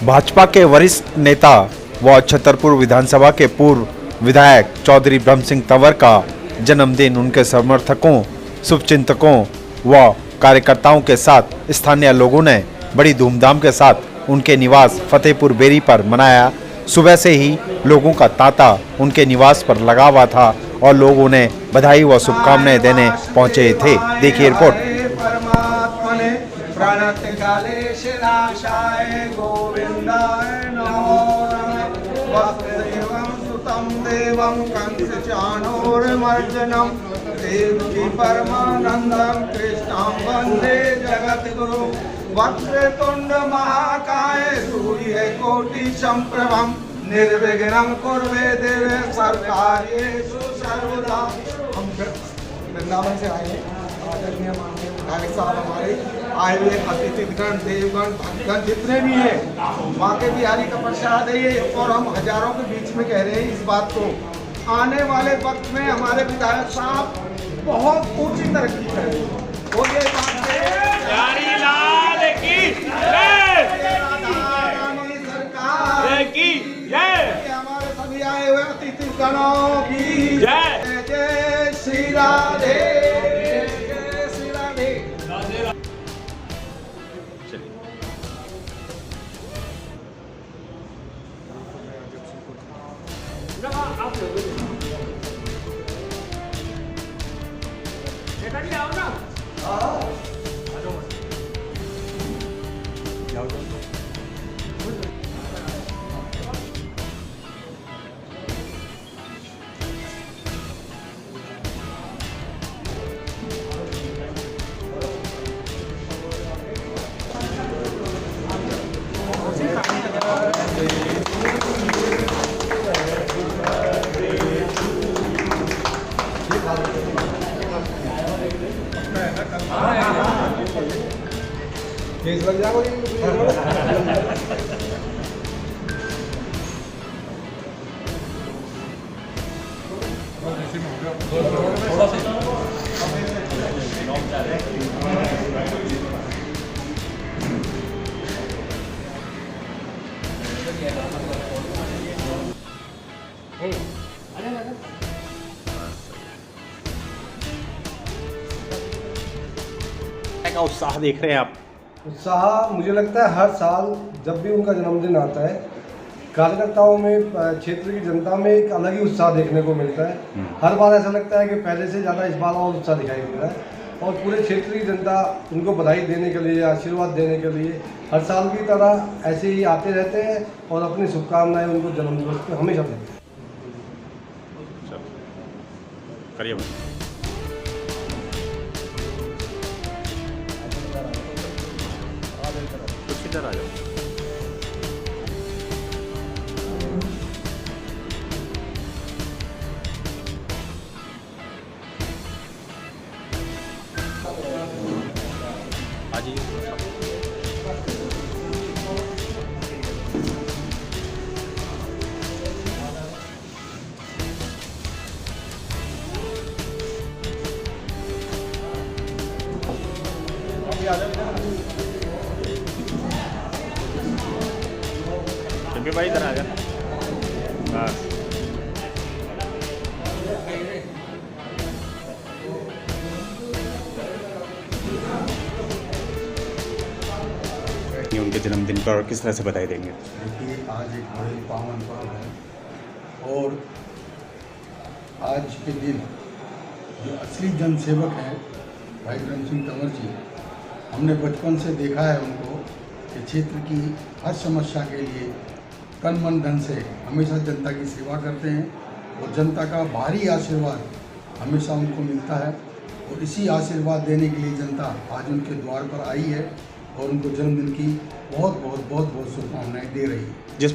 भाजपा के वरिष्ठ नेता व छतरपुर विधानसभा के पूर्व विधायक चौधरी ब्रह्म सिंह तंवर का जन्मदिन उनके समर्थकों, शुभचिंतकों व कार्यकर्ताओं के साथ स्थानीय लोगों ने बड़ी धूमधाम के साथ उनके निवास फतेहपुर बेरी पर मनाया। सुबह से ही लोगों का तांता उनके निवास पर लगा हुआ था और लोग उन्हें बधाई व शुभकामनाएं देने पहुंचे थे। देखिए रिपोर्ट। परमानंदम कृष्णं वंदे जगद्गुरु वक्रतुंड महाकाय सूर्य कोटि संप्रभम निर्विघ्नं कुर्वे देवे सर्वकार्येषु सर्वदा। हम वृंदावन से आए हैं। आदरणीय माननीय विधायक साहब हमारे आए हुए अतिथिगण, देवगण, भक्तगण जितने भी हैं, माँ के बिहारी का प्रसाद है ये। और हम हजारों के बीच में कह रहे हैं इस बात को, आने वाले वक्त में हमारे विधायक साहब बहुत ऊंची तरक्की करेंगे। और ये बात लाल की जय, सरकार की जय, हमारे सभी आए हुए अतिथिगणों की जय। जय श्री राधे, जय श्री राधे। केस लग का उत्साह देख रहे हैं आप? उत्साह मुझे लगता है हर साल जब भी उनका जन्मदिन आता है, कार्यकर्ताओं में, क्षेत्र की जनता में एक अलग ही उत्साह देखने को मिलता है। हर बार ऐसा लगता है कि पहले से ज़्यादा इस बार और उत्साह दिखाई दे रहा है और पूरे क्षेत्र की जनता उनको बधाई देने के लिए, आशीर्वाद देने के लिए हर साल की तरह ऐसे ही आते रहते हैं और अपनी शुभकामनाएं उनको जन्मदिवस पर हमेशा देते हैं। कुछ इधर आ जाओ। चंपी भाई इधर आ जा। बस उनके जन्मदिन पर किस तरह से बधाई देंगे? देखिए, आज एक बड़े पावन पर्व है और आज के दिन जो असली जनसेवक हैं भाई ब्रह्म सिंह तंवर जी, हमने बचपन से देखा है उनको कि क्षेत्र की हर समस्या के लिए तन मन धन से हमेशा जनता की सेवा करते हैं और जनता का भारी आशीर्वाद हमेशा उनको मिलता है। और इसी आशीर्वाद देने के लिए जनता आज उनके द्वार पर आई है और उनको जन्मदिन की बहुत बहुत बहुत बहुत शुभकामनाएं दे रही है। जिस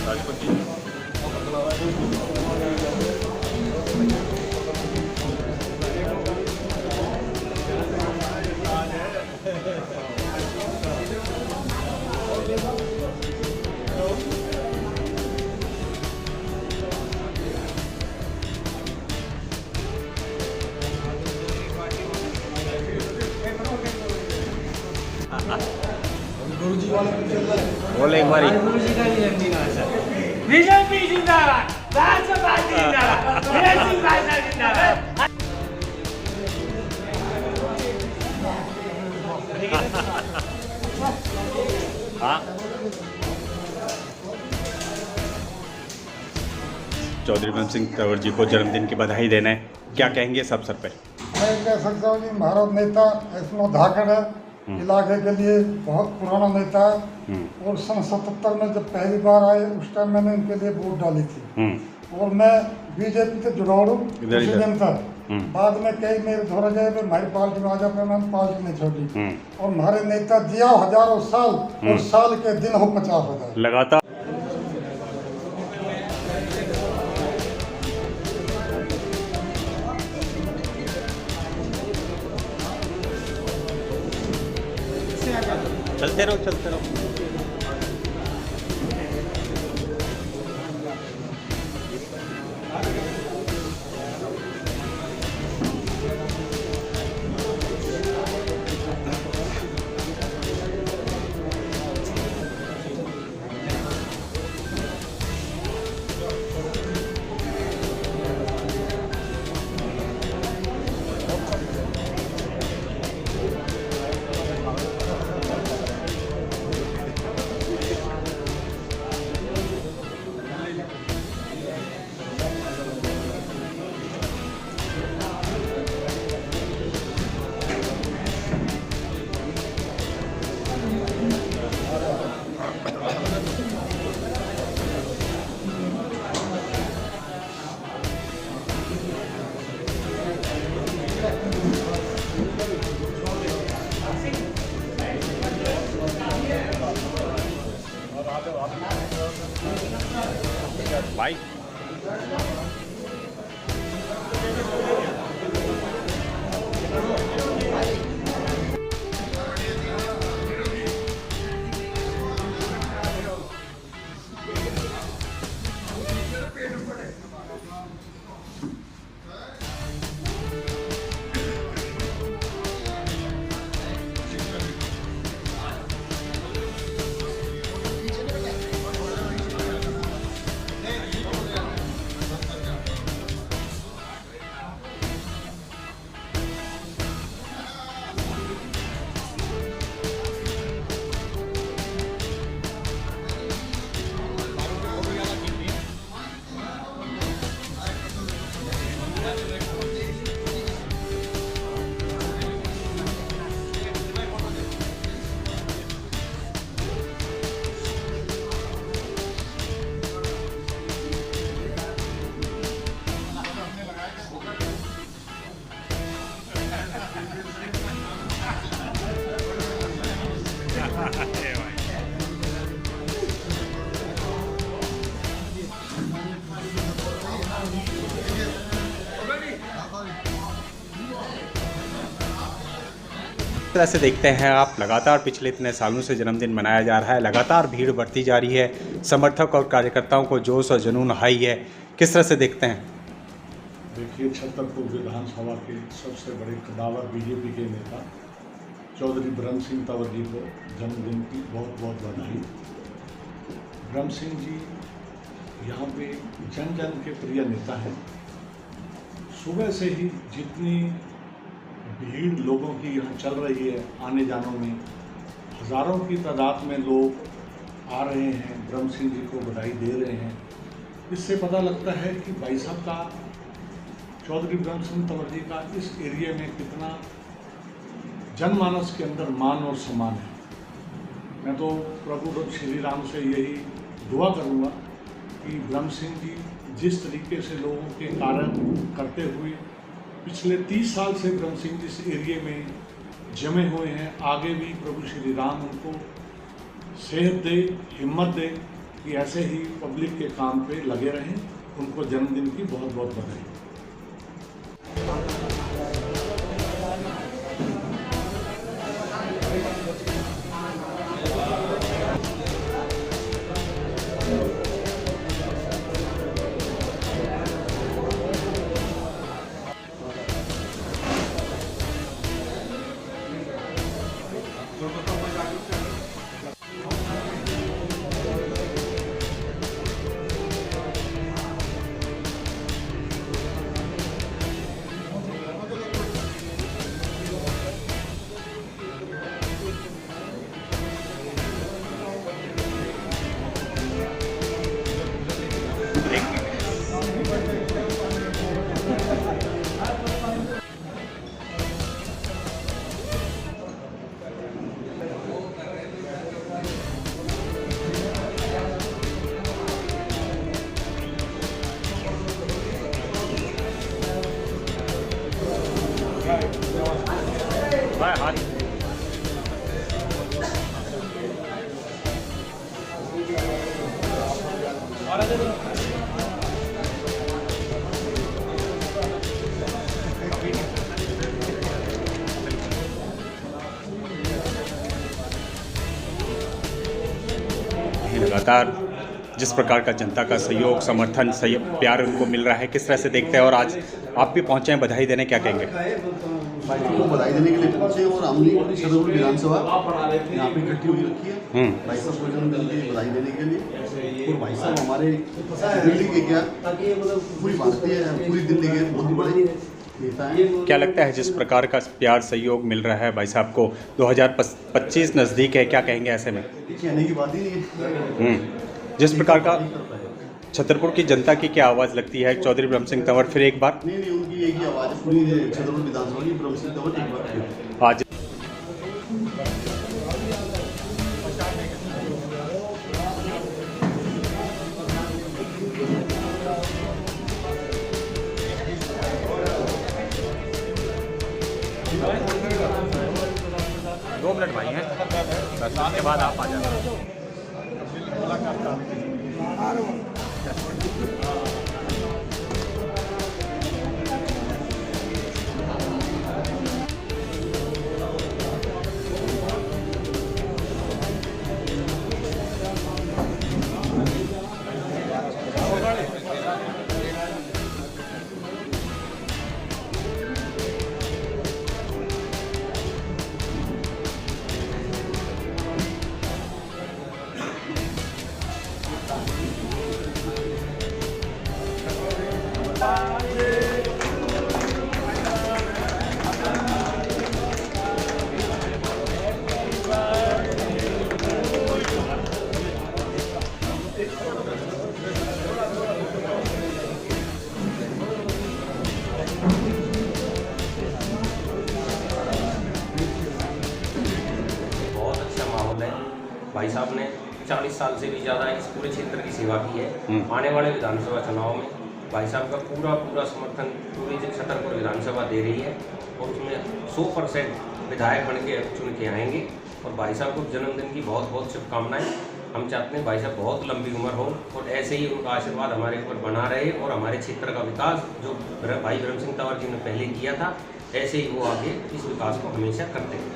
राजपति गुरुजी वाला भी चल रहा है। बोले एक बारी। बीजेपी जिंदाबाद, भाजपा जिंदाबाद, वीरेंद्र सिंह भाषा जिंदाबाद। हाँ, चौधरी ब्रह्म सिंह तंवर जी को जन्मदिन की बधाई देना है, क्या कहेंगे इस अवसर पर? मैं कह सकता हूँ कि हमारा नेता इसमें धाकड़ है, इलाके के लिए बहुत पुराना नेता है। और सन 77 में जब पहली बार आए उस टाइम मैंने उनके लिए वोट डाली थी। और मैं बीजेपी से जुड़ा हूँ उसी दिन तक। बाद में कई मेरे धोरा गए मैं हमारी पार्टी में आ जाकर मैंने पार्टी नहीं छोड़ी। और हमारे नेता जिया हजारों साल और साल के दिन हो 50,000 लगातार। चलते रहो, चलते रहो। भाई तरह से देखते हैं आप, लगातार पिछले इतने सालों से जन्मदिन मनाया जा रहा है, लगातार भीड़ बढ़ती जा रही है, समर्थक और कार्यकर्ताओं को जोश और जुनून हाई है, किस तरह से देखते हैं? देखिए, छतरपुर विधानसभा के सबसे बड़े कदावर बीजेपी के नेता चौधरी ब्रह्म सिंह तंवर जी को जन्मदिन की बहुत बहुत बधाई। ब्रह्म सिंह जी यहाँ पे जन जन के प्रिय नेता हैं। सुबह से ही जितनी भीड़ लोगों की यहाँ चल रही है, आने जाने में हज़ारों की तादाद में लोग आ रहे हैं, ब्रह्म सिंह जी को बधाई दे रहे हैं। इससे पता लगता है कि भाई साहब का, चौधरी ब्रह्म सिंह तंवर जी का इस एरिया में कितना जनमानस के अंदर मान और सम्मान है। मैं तो प्रभु श्री राम से यही दुआ करूँगा कि ब्रह्म सिंह जी जिस तरीके से लोगों के कार्य करते हुए पिछले 30 साल से ब्रह्म सिंह जी इस एरिए में जमे हुए हैं, आगे भी प्रभु श्री राम उनको सेहत दे, हिम्मत दे कि ऐसे ही पब्लिक के काम पे लगे रहें। उनको जन्मदिन की बहुत बहुत बधाई। तो लगातार जिस प्रकार का जनता का सहयोग, समर्थन, प्यार उनको मिल रहा है, किस तरह से देखते हैं? और आज आप भी पहुंचे हैं बधाई देने, क्या कहेंगे? भाई को बधाई देने के लिए पहुंचे और हमने पूरी छतरपुर विधानसभा यहाँ पे इकट्ठी हुई रखी है भाई साहब को जन्मदिन की बधाई देने के लिए। और भाई साहब हमारे दिल्ली के क्या पूरी भारतीय पूरी दिल्ली के बहुत बड़े नेता हैं। क्या लगता है जिस प्रकार का प्यार सहयोग मिल रहा है भाई साहब को, 2025 नज़दीक है, क्या कहेंगे ऐसे में? कहने की बात ही नहीं है। जिस प्रकार का छतरपुर की जनता की क्या आवाज़ लगती है? चौधरी ब्रह्म सिंह तंवर फिर एक बार? नहीं, उनकी एक ही आवाज़ है पूरी छतरपुर विधानसभा की, ब्रह्म सिंह तंवर एक बार आज दो मिनट भाई हैं, बस उसके बाद आप आ जाना। भाई साहब ने 40 साल से भी ज़्यादा इस पूरे क्षेत्र की सेवा की है। आने वाले विधानसभा चुनाव में भाई साहब का पूरा समर्थन पूरी छतरपुर विधानसभा दे रही है और उसमें 100% विधायक बन के चुन के आएंगे। और भाई साहब को जन्मदिन की बहुत बहुत शुभकामनाएं। हम चाहते हैं भाई साहब बहुत लंबी उम्र हो और ऐसे ही उनका आशीर्वाद हमारे ऊपर बना रहे और हमारे क्षेत्र का विकास जो भाई ब्रह्म सिंह तंवर जी ने पहले किया था ऐसे ही वो आगे इस विकास को हमेशा करते हैं।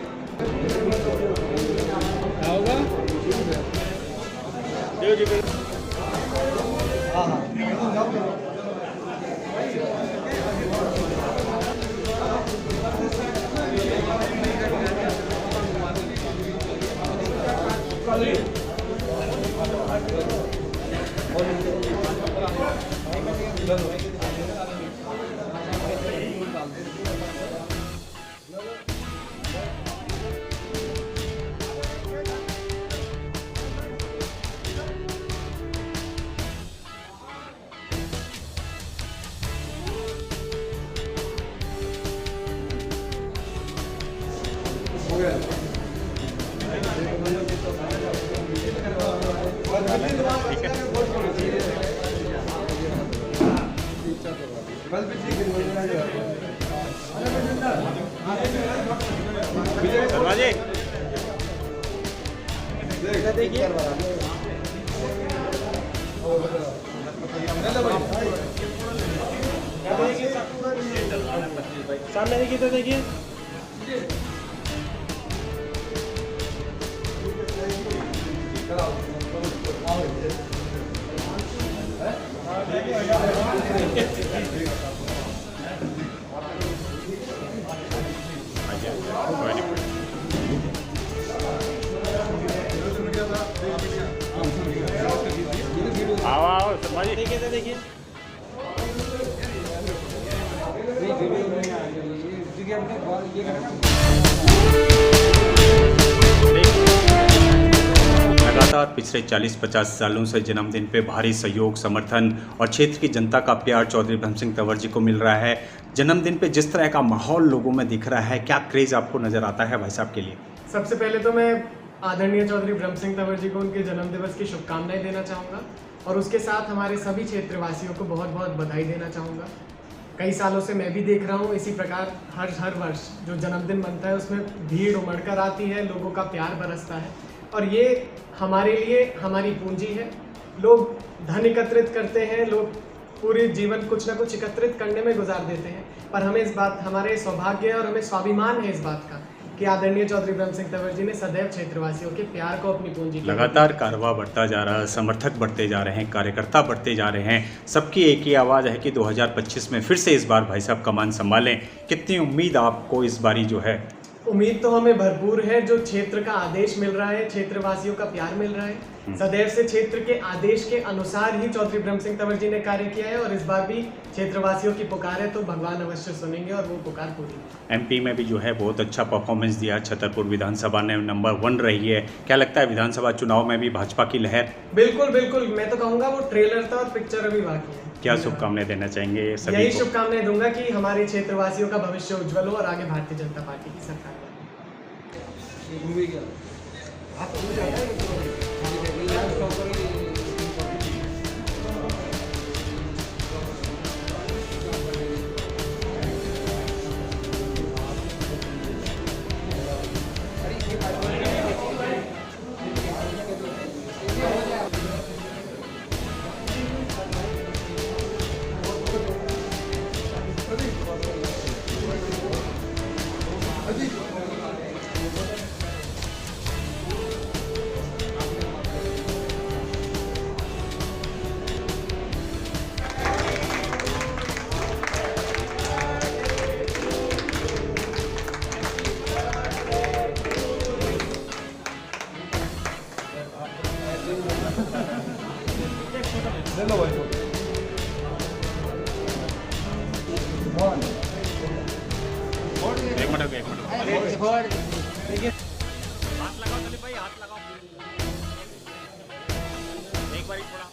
सामने देखिए तो देखिए आओ शर्मा जी, देखिए तो देखिए लगातार पिछले 40-50 सालों से जन्मदिन पे भारी सहयोग, समर्थन और क्षेत्र की जनता का प्यार चौधरी ब्रह्म सिंह तंवर जी को मिल रहा है। जन्मदिन पे जिस तरह का माहौल लोगों में दिख रहा है, क्या क्रेज आपको नजर आता है भाई साहब के लिए? सबसे पहले तो मैं आदरणीय चौधरी ब्रह्म सिंह तंवर जी को उनके जन्म दिवस की शुभकामनाएं देना चाहूँगा और उसके साथ हमारे सभी क्षेत्रवासियों को बहुत बहुत बधाई देना चाहूँगा। कई सालों से मैं भी देख रहा हूँ इसी प्रकार हर वर्ष जो जन्मदिन बनता है उसमें भीड़ उमड़ कर आती है, लोगों का प्यार बरसता है और ये हमारे लिए हमारी पूंजी है लोग धन एकत्रित करते हैं, लोग पूरे जीवन कुछ ना कुछ एकत्रित करने में गुजार देते हैं, पर हमें इस बात, हमारे सौभाग्य है और हमें स्वाभिमान है इस बात का कि आदरणीय चौधरी ब्रह्म सिंह तंवर जी ने सदैव क्षेत्रवासियों के प्यार को अपनी पूंजी की। लगातार कारवा बढ़ता जा रहा है, समर्थक बढ़ते जा रहे हैं, कार्यकर्ता बढ़ते जा रहे हैं, सबकी एक ही आवाज़ है कि 2025 में फिर से इस बार भाई साहब कमान संभालें। कितनी उम्मीद आपको इस बारी जो है? उम्मीद तो हमें भरपूर है। जो क्षेत्र का आदेश मिल रहा है, क्षेत्रवासियों का प्यार मिल रहा है, सदैव से क्षेत्र के आदेश के अनुसार ही चौधरी ब्रह्म सिंह तंवर जी ने कार्य किया है और इस बार भी क्षेत्रवासियों की पुकार है तो भगवान अवश्य सुनेंगे और वो पुकार पूरी। एमपी में भी जो है बहुत अच्छा परफॉर्मेंस दिया, छतरपुर विधानसभा ने नंबर 1 रही है। क्या लगता है विधानसभा चुनाव में भी भाजपा की लहर? बिल्कुल बिल्कुल, मैं तो कहूँगा वो ट्रेलर था और पिक्चर अभी बाकी है। क्या शुभकामनाएं देना चाहेंगे सभी यही को? शुभकामनाएं दूंगा कि हमारे क्षेत्रवासियों का भविष्य उज्जवल हो और आगे भारतीय जनता पार्टी की सरकार बने। एक मिनट हाथ लगाओ दिलीप भाई, हाथ लगाओ एक बार थोड़ा।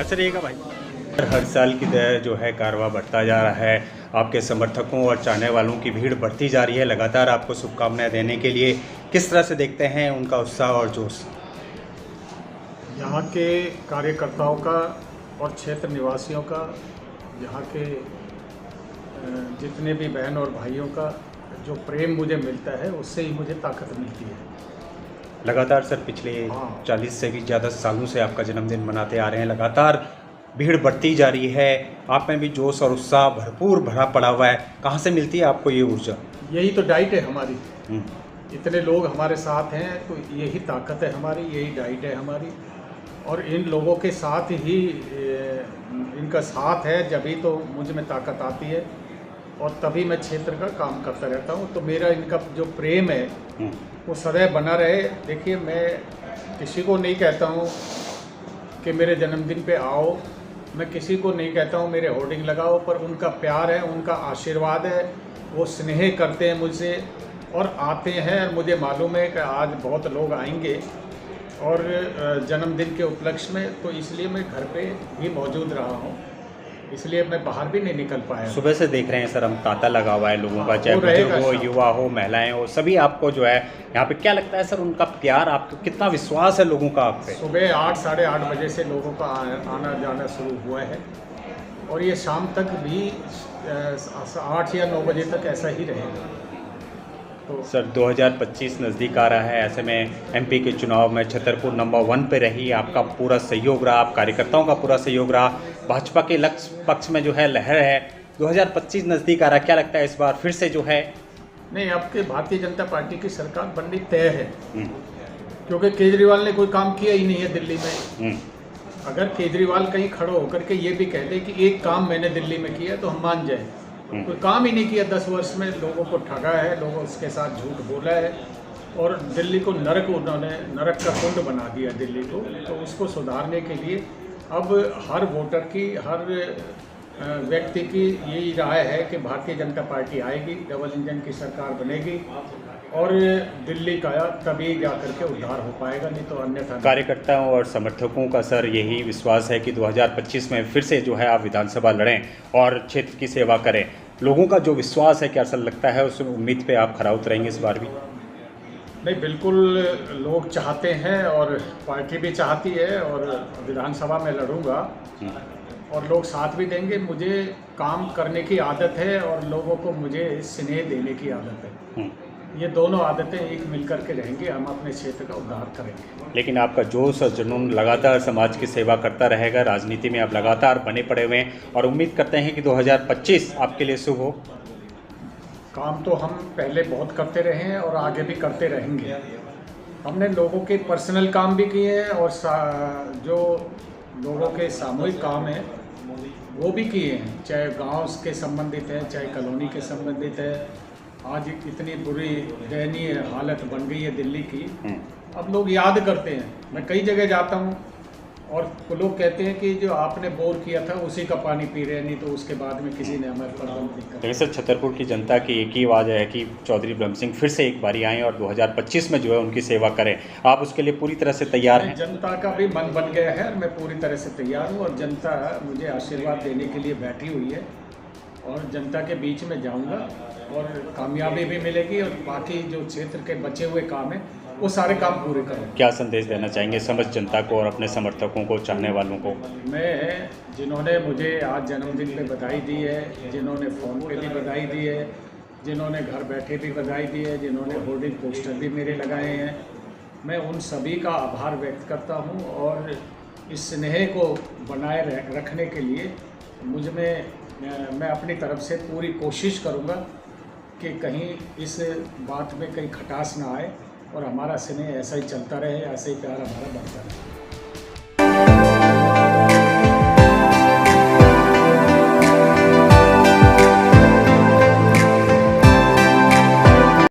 अच्छा रहेगा भाई। हर साल की तरह जो है कारवा बढ़ता जा रहा है, आपके समर्थकों और चाहने वालों की भीड़ बढ़ती जा रही है। लगातार आपको शुभकामनाएं देने के लिए किस तरह से देखते हैं उनका उत्साह और जोश? यहाँ के कार्यकर्ताओं का और क्षेत्र निवासियों का, यहाँ के जितने भी बहन और भाइयों का जो प्रेम मुझे मिलता है उससे ही मुझे ताकत मिलती है। लगातार सर पिछले 40 से भी ज़्यादा सालों से आपका जन्मदिन मनाते आ रहे हैं, लगातार भीड़ बढ़ती जा रही है, आप में भी जोश और उत्साह भरपूर भरा पड़ा हुआ है। कहाँ से मिलती है आपको ये ऊर्जा? यही तो डाइट है हमारी। इतने लोग हमारे साथ हैं तो यही ताकत है हमारी, यही डाइट है हमारी। और इन लोगों के साथ ही इनका साथ है जभी तो मुझ में ताकत आती है और तभी मैं क्षेत्र का काम करता रहता हूँ। तो मेरा इनका जो प्रेम है वो सदैव बना रहे। देखिए, मैं किसी को नहीं कहता हूँ कि मेरे जन्मदिन पे आओ, मैं किसी को नहीं कहता हूँ मेरे होर्डिंग लगाओ, पर उनका प्यार है, उनका आशीर्वाद है, वो स्नेह करते हैं मुझसे और आते हैं। मुझे मालूम है कि आज बहुत लोग आएंगे और जन्मदिन के उपलक्ष्य में, तो इसलिए मैं घर पे ही मौजूद रहा हूँ, इसलिए मैं बाहर भी नहीं निकल पाया। सुबह से देख रहे हैं सर हम, तांता लगा हुआ है लोगों का, चाहे बुजुर्ग हो, युवा हो, महिलाएं हो, सभी आपको जो है यहाँ पे। क्या लगता है सर उनका प्यार, आपको कितना विश्वास है लोगों का आप पे? सुबह 8 साढ़े 8 बजे से लोगों का आना जाना शुरू हुआ है और ये शाम तक भी 8 या 9 बजे तक ऐसा ही रहेगा। तो सर 2025 नज़दीक आ रहा है, ऐसे में एमपी के चुनाव में छतरपुर नंबर 1 पे रही, आपका पूरा सहयोग रहा, आप कार्यकर्ताओं का पूरा सहयोग रहा, भाजपा के लक्ष्य पक्ष में जो है लहर है। 2025 नज़दीक आ रहा है, क्या लगता है इस बार फिर से जो है? नहीं, आपके भारतीय जनता पार्टी की सरकार बननी तय है, क्योंकि केजरीवाल ने कोई काम किया ही नहीं है दिल्ली में। अगर केजरीवाल कहीं खड़े होकर के ये भी कह दे कि एक काम मैंने दिल्ली में किया तो हम मान जाए। कोई काम ही नहीं किया 10 वर्ष में, लोगों को ठगा है, लोगों उसके साथ झूठ बोला है और दिल्ली को नरक, उन्होंने नरक का कुंड बना दिया दिल्ली को। तो उसको सुधारने के लिए अब हर वोटर की, हर व्यक्ति की यही राय है कि भारतीय जनता पार्टी आएगी, डबल इंजन की सरकार बनेगी और दिल्ली का तभी जाकर के उद्धार हो पाएगा, नहीं तो अन्यथा। कार्यकर्ताओं और समर्थकों का सर यही विश्वास है कि 2025 में फिर से जो है आप विधानसभा लड़ें और क्षेत्र की सेवा करें। लोगों का जो विश्वास है, क्या सर लगता है उस उम्मीद पे आप खरा उतरेंगे इस बार भी? नहीं, बिल्कुल लोग चाहते हैं और पार्टी भी चाहती है और विधानसभा में लड़ूंगा और लोग साथ भी देंगे। मुझे काम करने की आदत है और लोगों को मुझे स्नेह देने की आदत है। ये दोनों आदतें एक मिलकर के रहेंगी, हम अपने क्षेत्र का उद्धार करेंगे। लेकिन आपका जोश और जुनून लगातार समाज की सेवा करता रहेगा, राजनीति में आप लगातार बने पड़े हुए हैं और उम्मीद करते हैं कि 2025 आपके लिए शुभ हो। काम तो हम पहले बहुत करते रहे हैं और आगे भी करते रहेंगे। हमने लोगों के पर्सनल काम भी किए हैं और जो लोगों के सामूहिक काम हैं वो भी किए हैं, चाहे गांव के संबंधित है, चाहे कॉलोनी के संबंधित है। आज इतनी बुरी दयनीय हालत बन गई है दिल्ली की, अब लोग याद करते हैं। मैं कई जगह जाता हूँ और लोग कहते हैं कि जो आपने बोर किया था उसी का पानी पी रहे हैं, नहीं तो उसके बाद में किसी ने हमारे पर बंद नहीं किया। लेकिन सर छतरपुर की जनता की एक ही आवाज़ है कि चौधरी ब्रह्म सिंह फिर से एक बारी आएँ और 2025 में जो है उनकी सेवा करें। आप उसके लिए पूरी तरह से तैयार हैं? जनता का भी मन बन गया है, मैं पूरी तरह से तैयार हूँ और जनता मुझे आशीर्वाद देने के लिए बैठी हुई है और जनता के बीच में जाऊँगा और कामयाबी भी मिलेगी और बाकी जो क्षेत्र के बचे हुए काम हैं वो सारे काम पूरे करूँगा। क्या संदेश देना चाहेंगे समस्त जनता को और अपने समर्थकों को, चाहने वालों को? मैं जिन्होंने मुझे आज जन्मदिन पे बधाई दी है, जिन्होंने फ़ोन पे भी बधाई दी है, जिन्होंने घर बैठे भी बधाई दी है, जिन्होंने होर्डिंग पोस्टर भी मेरे लगाए हैं, मैं उन सभी का आभार व्यक्त करता हूँ और इस स्नेह को बनाए रखने के लिए मैं अपनी तरफ से पूरी कोशिश करूँगा कि कहीं इस बात में कहीं खटास ना आए और हमारा स्नेह ऐसा ही चलता रहे, ऐसे ही प्यार हमारा बढ़ता रहे।